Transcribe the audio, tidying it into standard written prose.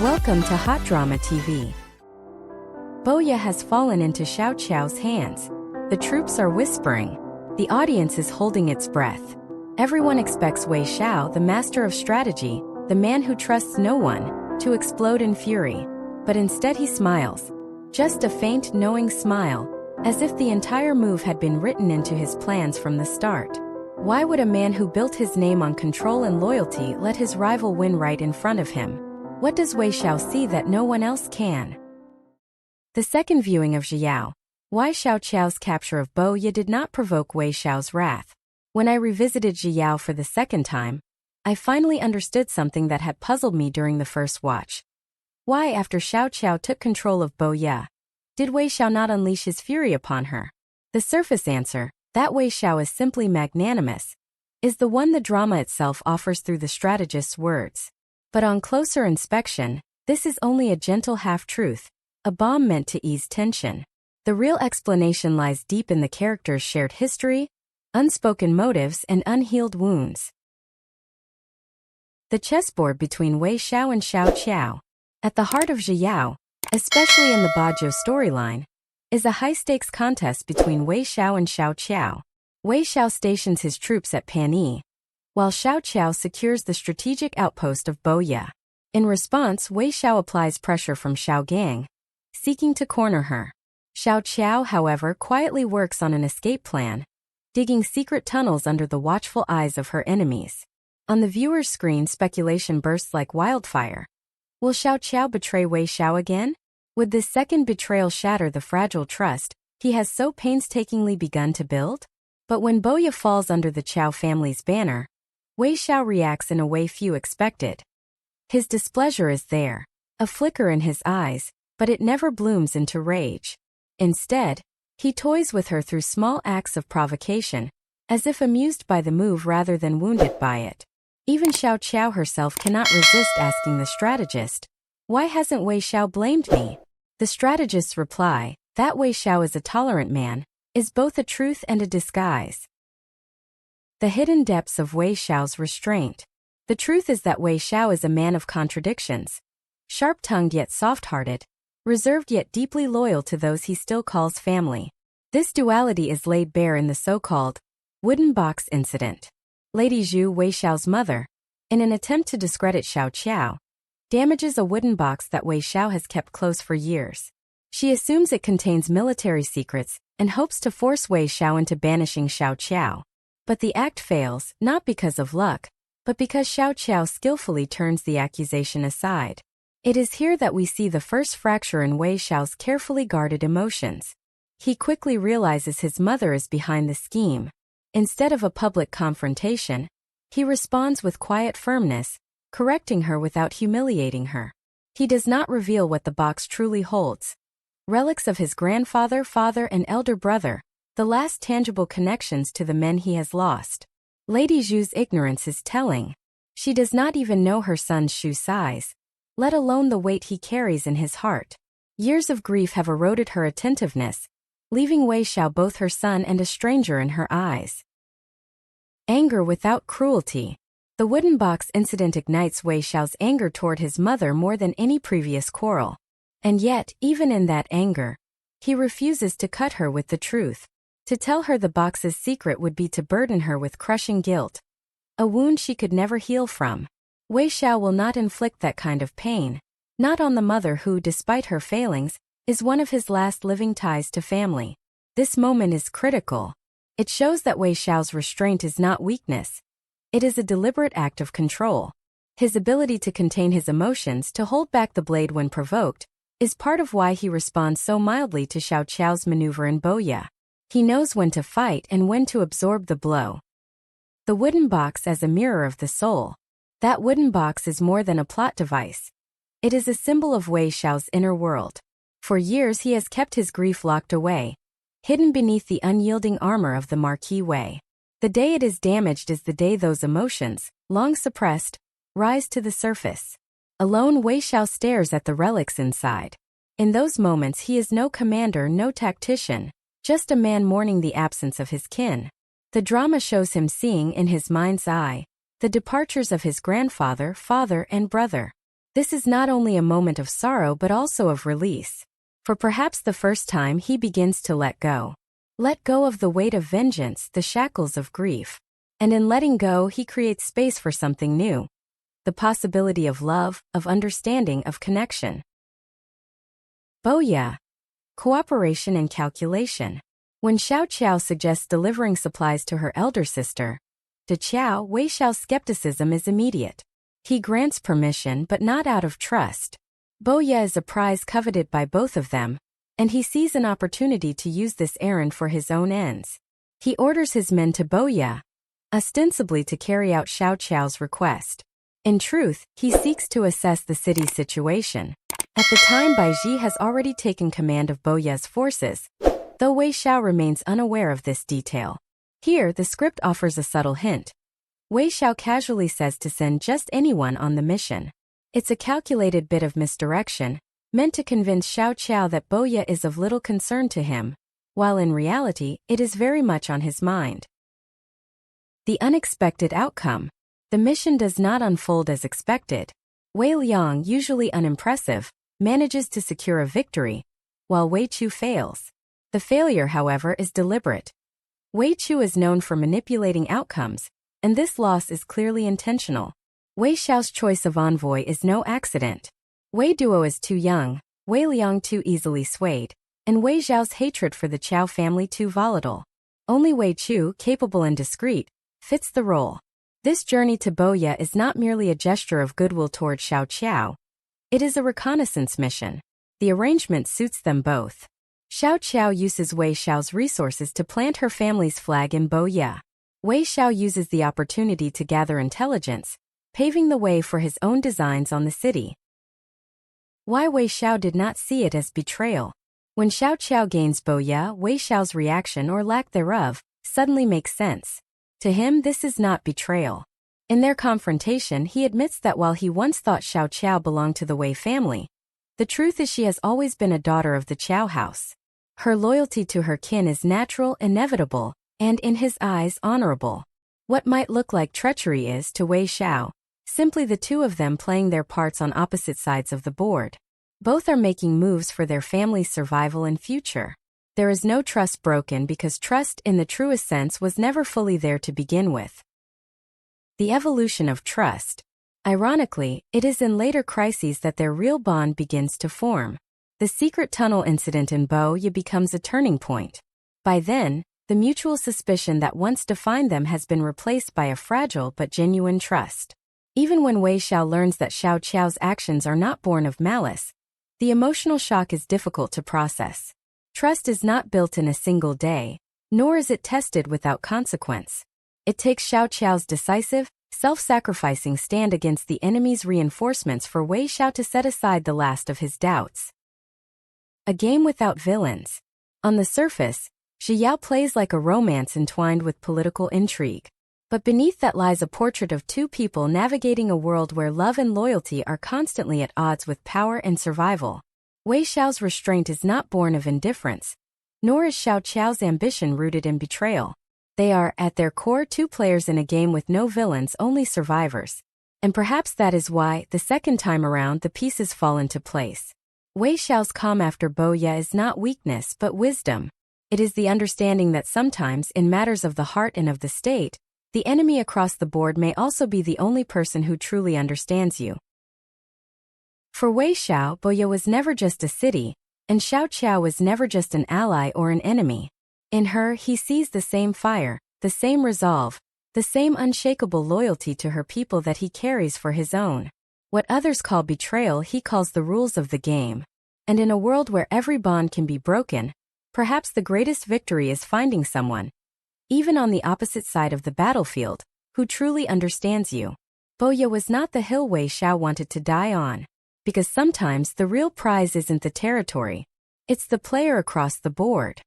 Welcome to Hot Drama TV. Boya has fallen into Xiao Qiao's hands. The troops are whispering. The audience is holding its breath. Everyone expects Wei Shao, the master of strategy, the man who trusts no one, to explode in fury. But instead he smiles. Just a faint, knowing smile, as if the entire move had been written into his plans from the start. Why would a man who built his name on control and loyalty let his rival win right in front of him? What does Wei Shao see that no one else can? The second viewing of Zhe Yao. Why Xiao Qiao's capture of Boya did not provoke Wei Shao's wrath. When I revisited Zhe Yao for the second time, I finally understood something that had puzzled me during the first watch. Why, after Xiao Qiao took control of Boya, did Wei Shao not unleash his fury upon her? The surface answer, that Wei Shao is simply magnanimous, is the one the drama itself offers through the strategist's words. But on closer inspection, this is only a gentle half-truth, a balm meant to ease tension. The real explanation lies deep in the character's shared history, unspoken motives, and unhealed wounds. The chessboard between Wei Shao and Xiao Qiao. At the heart of Zhe Yao, especially in the Bajou storyline, is a high-stakes contest between Wei Shao and Xiao Qiao. Wei Shao stations his troops at Panyi, while Xiao Qiao secures the strategic outpost of Boya. In response, Wei Shao applies pressure from Xiao Gang, seeking to corner her. Xiao Qiao, however, quietly works on an escape plan, digging secret tunnels under the watchful eyes of her enemies. On the viewer's screen, speculation bursts like wildfire. Will Xiao Qiao betray Wei Shao again? Would this second betrayal shatter the fragile trust he has so painstakingly begun to build? But when Boya falls under the Qiao family's banner, Wei Shao reacts in a way few expected. His displeasure is there, a flicker in his eyes, but it never blooms into rage. Instead, he toys with her through small acts of provocation, as if amused by the move rather than wounded by it. Even Xiao Qiao herself cannot resist asking the strategist, "Why hasn't Wei Shao blamed me?" The strategist's reply, that Wei Shao is a tolerant man, is both a truth and a disguise. The hidden depths of Wei Shao's restraint. The truth is that Wei Shao is a man of contradictions. Sharp-tongued yet soft-hearted, reserved yet deeply loyal to those he still calls family. This duality is laid bare in the so-called wooden box incident. Lady Zhu, Wei Shao's mother, in an attempt to discredit Xiao Qiao, damages a wooden box that Wei Shao has kept close for years. She assumes it contains military secrets and hopes to force Wei Shao into banishing Xiao Qiao. But the act fails, not because of luck, but because Xiao Qiao skillfully turns the accusation aside. It is here that we see the first fracture in Wei Shao's carefully guarded emotions. He quickly realizes his mother is behind the scheme. Instead of a public confrontation, he responds with quiet firmness, correcting her without humiliating her. He does not reveal what the box truly holds. Relics of his grandfather, father, and elder brother, the last tangible connections to the men he has lost. Lady Zhu's ignorance is telling. She does not even know her son's shoe size, let alone the weight he carries in his heart. Years of grief have eroded her attentiveness, leaving Wei Shao both her son and a stranger in her eyes. Anger without cruelty. The wooden box incident ignites Wei Shao's anger toward his mother more than any previous quarrel. And yet, even in that anger, he refuses to cut her with the truth. To tell her the box's secret would be to burden her with crushing guilt, a wound she could never heal from. Wei Shao will not inflict that kind of pain, not on the mother who, despite her failings, is one of his last living ties to family. This moment is critical. It shows that Wei Shao's restraint is not weakness. It is a deliberate act of control. His ability to contain his emotions, to hold back the blade when provoked, is part of why he responds so mildly to Xiao Qiao's maneuver in Boya. He knows when to fight and when to absorb the blow. The wooden box as a mirror of the soul. That wooden box is more than a plot device. It is a symbol of Wei Shao's inner world. For years he has kept his grief locked away, hidden beneath the unyielding armor of the Marquis Wei. The day it is damaged is the day those emotions, long suppressed, rise to the surface. Alone, Wei Shao stares at the relics inside. In those moments he is no commander, no tactician, just a man mourning the absence of his kin. The drama shows him seeing in his mind's eye the departures of his grandfather, father, and brother. This is not only a moment of sorrow but also of release. For perhaps the first time he begins to let go. Let go of the weight of vengeance, the shackles of grief. And in letting go, he creates space for something new. The possibility of love, of understanding, of connection. Boya. Cooperation and calculation. When Xiao Qiao suggests delivering supplies to her elder sister, to Qiao, Wei Shao's skepticism is immediate. He grants permission but not out of trust. Boya is a prize coveted by both of them, and he sees an opportunity to use this errand for his own ends. He orders his men to Boya, ostensibly to carry out Xiao Qiao's request. In truth, he seeks to assess the city's situation. At the time, Bai Ji has already taken command of Boya's forces, though Wei Shao remains unaware of this detail. Here, the script offers a subtle hint. Wei Shao casually says to send just anyone on the mission. It's a calculated bit of misdirection, meant to convince Xiao Qiao that Boya is of little concern to him, while in reality, it is very much on his mind. The unexpected outcome. The mission does not unfold as expected. Wei Liang, usually unimpressive, manages to secure a victory, while Wei Chu fails. The failure, however, is deliberate. Wei Chu is known for manipulating outcomes, and this loss is clearly intentional. Wei Shao's choice of envoy is no accident. Wei Duo is too young, Wei Liang too easily swayed, and Wei Zhao's hatred for the Qiao family too volatile. Only Wei Chu, capable and discreet, fits the role. This journey to Boya is not merely a gesture of goodwill toward Xiao Qiao. It is a reconnaissance mission. The arrangement suits them both. Xiao Qiao uses Wei Shao's resources to plant her family's flag in Boya. Wei Shao uses the opportunity to gather intelligence, paving the way for his own designs on the city. Why Wei Shao did not see it as betrayal. When Xiao Qiao gains Boya, Wei Shao's reaction or lack thereof suddenly makes sense. To him, this is not betrayal. In their confrontation, he admits that while he once thought Xiao Qiao belonged to the Wei family, the truth is she has always been a daughter of the Qiao house. Her loyalty to her kin is natural, inevitable, and in his eyes, honorable. What might look like treachery is, to Wei Shao, simply the two of them playing their parts on opposite sides of the board. Both are making moves for their family's survival and future. There is no trust broken because trust in the truest sense was never fully there to begin with. The evolution of trust. Ironically, it is in later crises that their real bond begins to form. The secret tunnel incident in Boya becomes a turning point. By then, the mutual suspicion that once defined them has been replaced by a fragile but genuine trust. Even when Wei Shao learns that Xiao Qiao's actions are not born of malice, the emotional shock is difficult to process. Trust is not built in a single day, nor is it tested without consequence. It takes Xiao Qiao's decisive, self-sacrificing stand against the enemy's reinforcements for Wei Shao to set aside the last of his doubts. A game without villains. On the surface, Zhe Yao plays like a romance entwined with political intrigue. But beneath that lies a portrait of two people navigating a world where love and loyalty are constantly at odds with power and survival. Wei Shao's restraint is not born of indifference, nor is Xiao Qiao's ambition rooted in betrayal. They are, at their core, two players in a game with no villains, only survivors. And perhaps that is why, the second time around, the pieces fall into place. Wei Shao's calm after Boya is not weakness but wisdom. It is the understanding that sometimes, in matters of the heart and of the state, the enemy across the board may also be the only person who truly understands you. For Wei Shao, Boya was never just a city, and Xiao Qiao was never just an ally or an enemy. In her, he sees the same fire, the same resolve, the same unshakable loyalty to her people that he carries for his own. What others call betrayal, he calls the rules of the game. And in a world where every bond can be broken, perhaps the greatest victory is finding someone, even on the opposite side of the battlefield, who truly understands you. Boya was not the hill Wei Shao wanted to die on. Because sometimes the real prize isn't the territory, it's the player across the board.